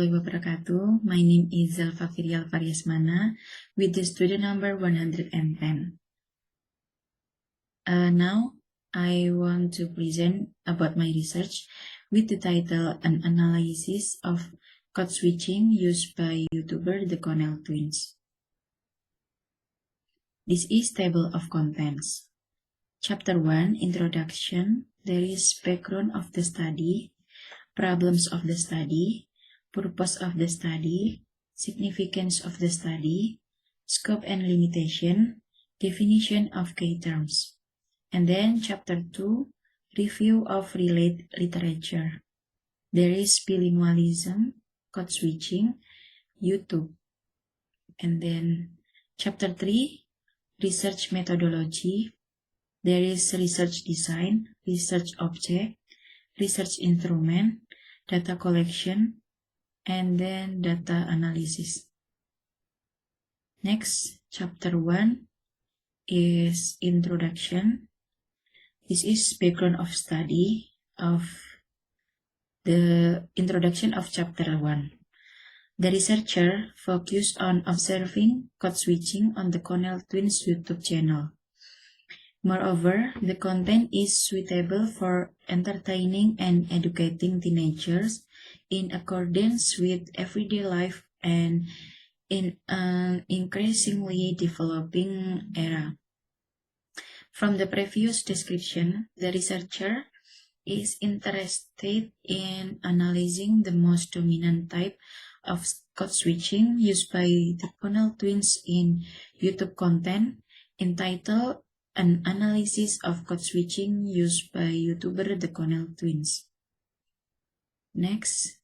Wabarakatuh. My name is Zalfa Firial Faryasmana with the student number 110. Now I want to present about my research with the title An Analysis of Code Switching used by YouTuber the Connell twins. This is table of contents. Chapter 1, Introduction. There is background of the study, problems of the study, purpose of the study, significance of the study, scope and limitation, definition of key terms. And then chapter 2, review of related literature. There is bilingualism, code switching, YouTube. And then chapter 3, research methodology. There is research design, research object, research instrument, data collection, and then data analysis. Next, chapter 1 is introduction. This is background of study of the introduction of chapter 1. The researcher focused on observing code switching on the Connell twins YouTube channel. Moreover, the content is suitable for entertaining and educating teenagers in accordance with everyday life and in an increasingly developing era. From the previous description, the researcher is interested in analyzing the most dominant type of code switching used by the Connell twins in YouTube content entitled An Analysis of Code Switching used by YouTuber the Connell twins. Next,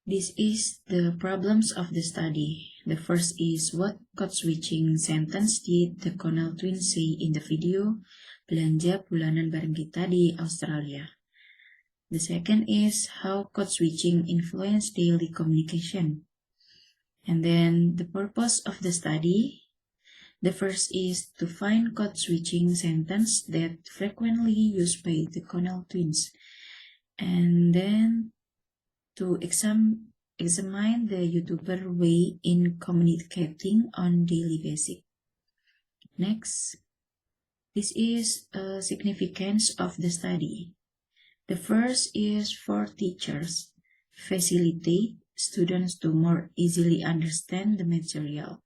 this is the problems of the study. The first is what code switching sentence did the Connell twins say in the video Belanja Bulanan Bareng Kita di Australia. The second is how code switching influenced daily communication. And then the purpose of the study. The first is to find code switching sentence that frequently used by the Connell twins, and then to examine the YouTuber way in communicating on daily basis. Next, this is a significance of the study. The first is for teachers, facilitate students to more easily understand the material.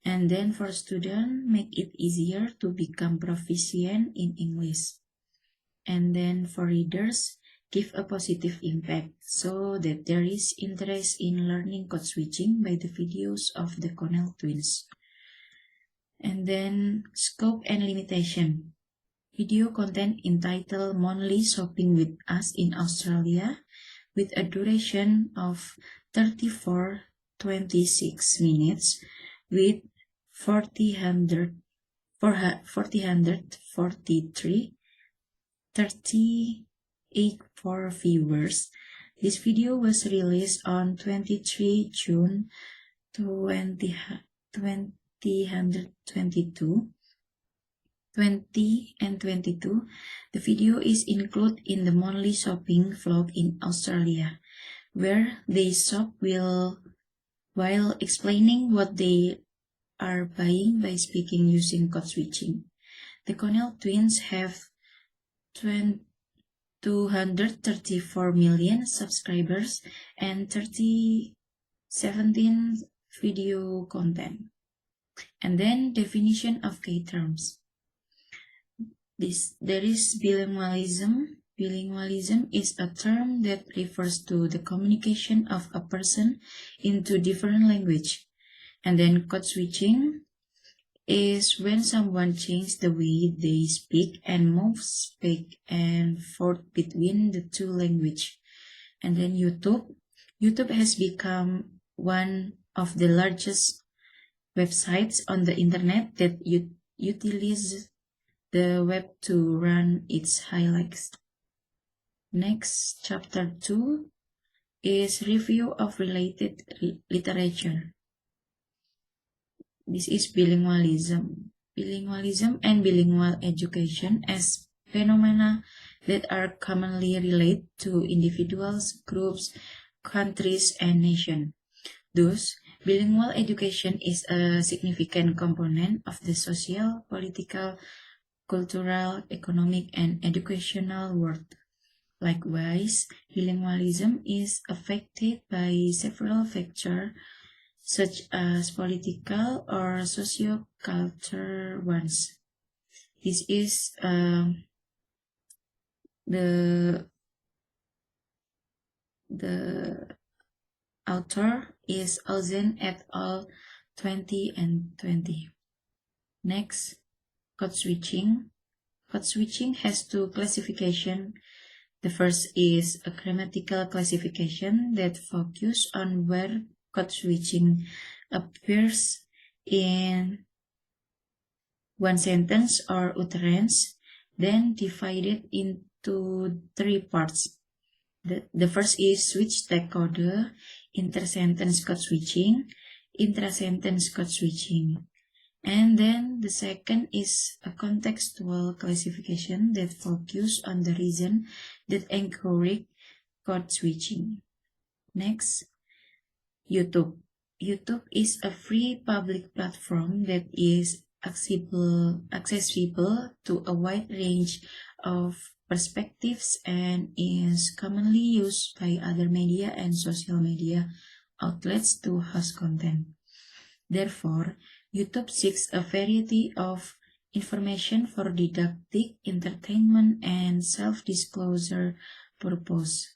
And then for students, make it easier to become proficient in English. And then for readers, give a positive impact so that there is interest in learning code switching by the videos of the Connell twins. And then scope and limitation. Video content entitled Monthly Shopping with Us in Australia with a duration of 34-26 minutes with 443 38 viewers. This video was released on 23 June 2022. The video is included in the monthly shopping vlog in Australia, where they shop while explaining what they are buying by speaking using code switching. The Connell twins have 234 million subscribers and 17 video content. And then definition of key terms. There is bilingualism. Bilingualism is a term that refers to the communication of a person into different language. And then code switching is when someone changes the way they speak and moves back and forth between the two languages. And then YouTube. YouTube has become one of the largest websites on the internet that utilizes the web to run its highlights. Next, chapter 2 is review of related literature. This is bilingualism. Bilingualism and bilingual education as phenomena that are commonly related to individuals, groups, countries and nations. Thus, bilingual education is a significant component of the social, political, cultural, economic, and educational world. Likewise, bilingualism is affected by several factors such as political or socio-cultural ones. This is the author is Alzen et al. 2020. Next, code switching. Code switching has two classifications. The first is a grammatical classification that focuses on where code switching appears in one sentence or utterance, then divided into three parts. The first is switch stack code, inter-sentence code switching, intra-sentence code switching. And then the second is a contextual classification that focuses on the reason that encourage code switching. Next, YouTube. YouTube is a free public platform that is accessible to a wide range of perspectives and is commonly used by other media and social media outlets to host content. Therefore, YouTube seeks a variety of information for didactic, entertainment, and self-disclosure purpose.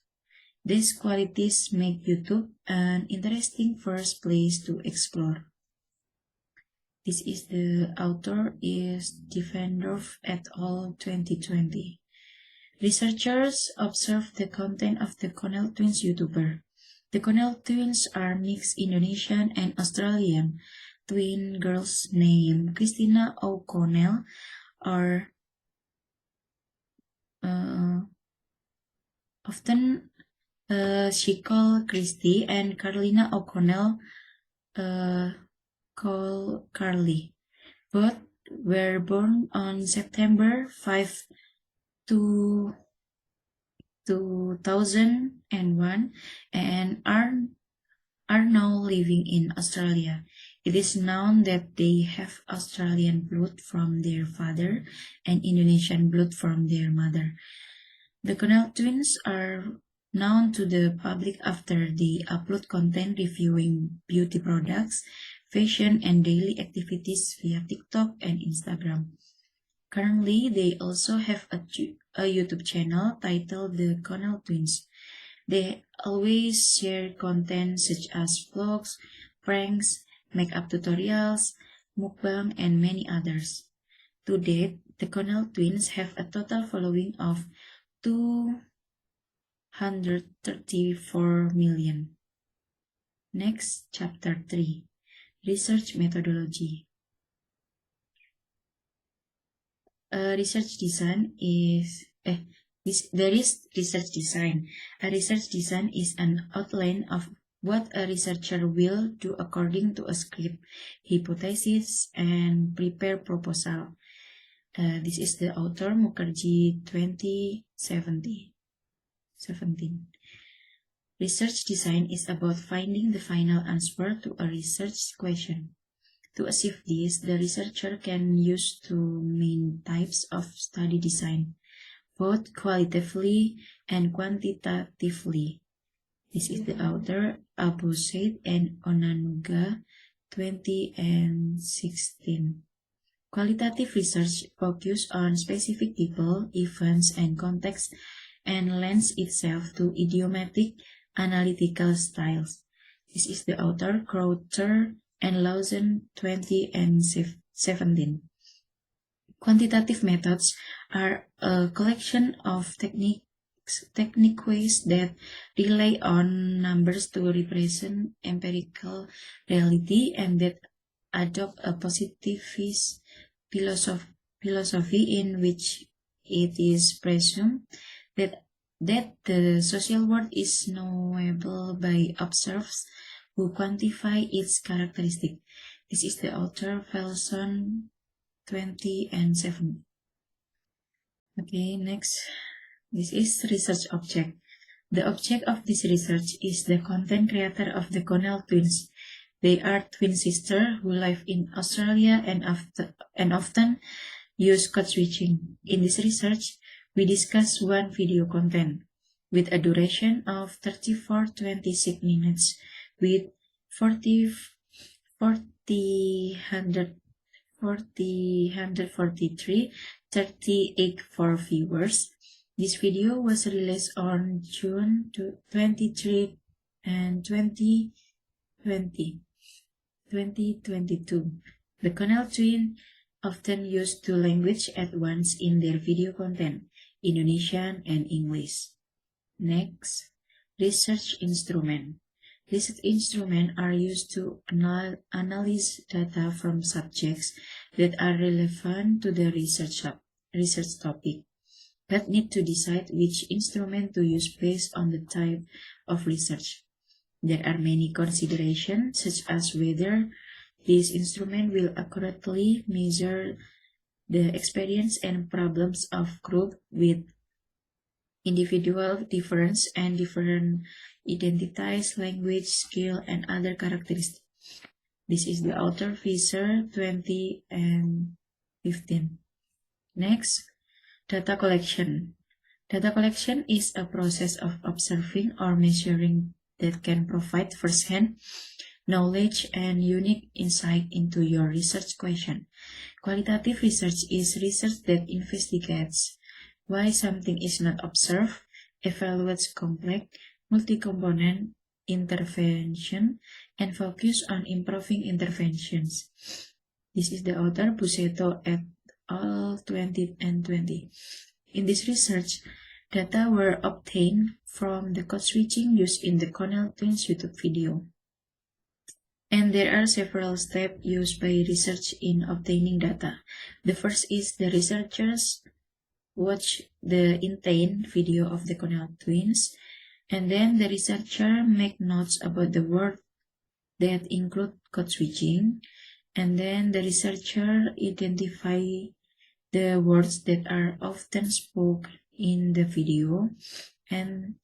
These qualities make YouTube an interesting first place to explore. This is the author is Defendorf et al. 2020. Researchers observed the content of the Connell twins YouTuber. The Connell twins are mixed Indonesian and Australian twin girls named Christina O'Connell are often she called Christy, and Carolina O'Connell called Carly. Both were born on September 5, 2001 and are now living in Australia. It is known that they have Australian blood from their father and Indonesian blood from their mother. The Connell twins are known to the public after they upload content reviewing beauty products, fashion, and daily activities via TikTok and Instagram. Currently, they also have a YouTube channel titled The Connell Twins. They always share content such as vlogs, pranks, makeup tutorials, mukbang, and many others. To date, the Connell twins have a total following of 234 million. Next, Chapter 3. Research Methodology. Research design is there is research design. A research design is an outline of what a researcher will do according to a script, hypothesis, and prepare proposal. This is the author Mukherjee 2017. Research design is about finding the final answer to a research question. To achieve this, the researcher can use two main types of study design, both qualitatively and quantitatively. This is the author Abu Said and Onanuga 2016. Qualitative research focuses on specific people, events, and context and lends itself to idiomatic analytical styles. This is the author Crowther and Lawson 2017. Quantitative methods are a collection of techniques that rely on numbers to represent empirical reality and that adopt a positivist philosophy in which it is presumed that the social world is knowable by observers who quantify its characteristic. This is the author Felson 2007. Okay, next. This is research object. The object of this research is the content creator of the Connell twins. They are twin sisters who live in Australia and often use code switching. In this research, we discuss one video content with a duration of 34-26 minutes with 143 38 for viewers. This video was released on June 23 and 2022. The Connell twins often use two languages at once in their video content, Indonesian and English. Next, research instrument. Research instruments are used to analyze data from subjects that are relevant to the research topic, but need to decide which instrument to use based on the type of research. There are many considerations, such as whether this instrument will accurately measure the experience and problems of groups with individual difference and different identities, language, skill, and other characteristics. This is the author Fisher 2015. Next, data collection. Data collection is a process of observing or measuring that can provide first-hand knowledge and unique insight into your research question. Qualitative research is research that investigates why something is not observed, evaluates complex, multi-component intervention, and focus on improving interventions. This is the author Busetto et al. 2020. In this research, data were obtained from the code switching used in the Connell twins YouTube video. And there are several steps used by research in obtaining data. The first is the researchers watch the intent video of the Connell twins, and then the researcher make notes about the word that include code switching, and then the researcher identify the words that are often spoken in the video, and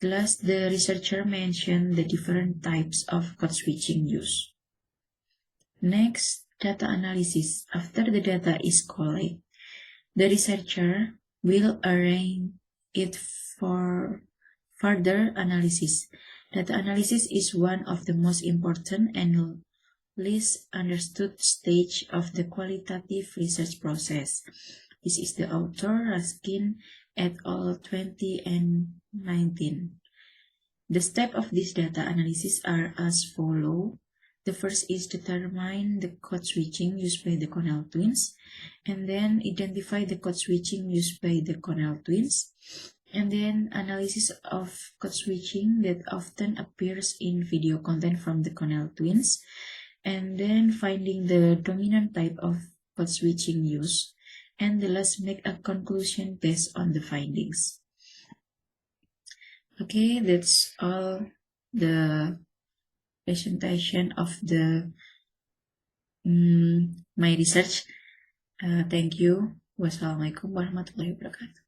last the researcher mentioned the different types of code switching used. Next, data analysis. After the data is collected, the researcher will arrange it for further analysis. Data analysis is one of the most important and least understood stage of the qualitative research process. This is the author Raskin et al. 2019. The steps of this data analysis are as follows. The first is determine the code switching used by the Connell twins, and then identify the code switching used by the Connell twins, and then analysis of code switching that often appears in video content from the Connell twins, and then finding the dominant type of code switching used, and the last make a conclusion based on the findings. Okay, that's all the presentation of the my research. Thank you. Wassalamualaikum warahmatullahi wabarakatuh.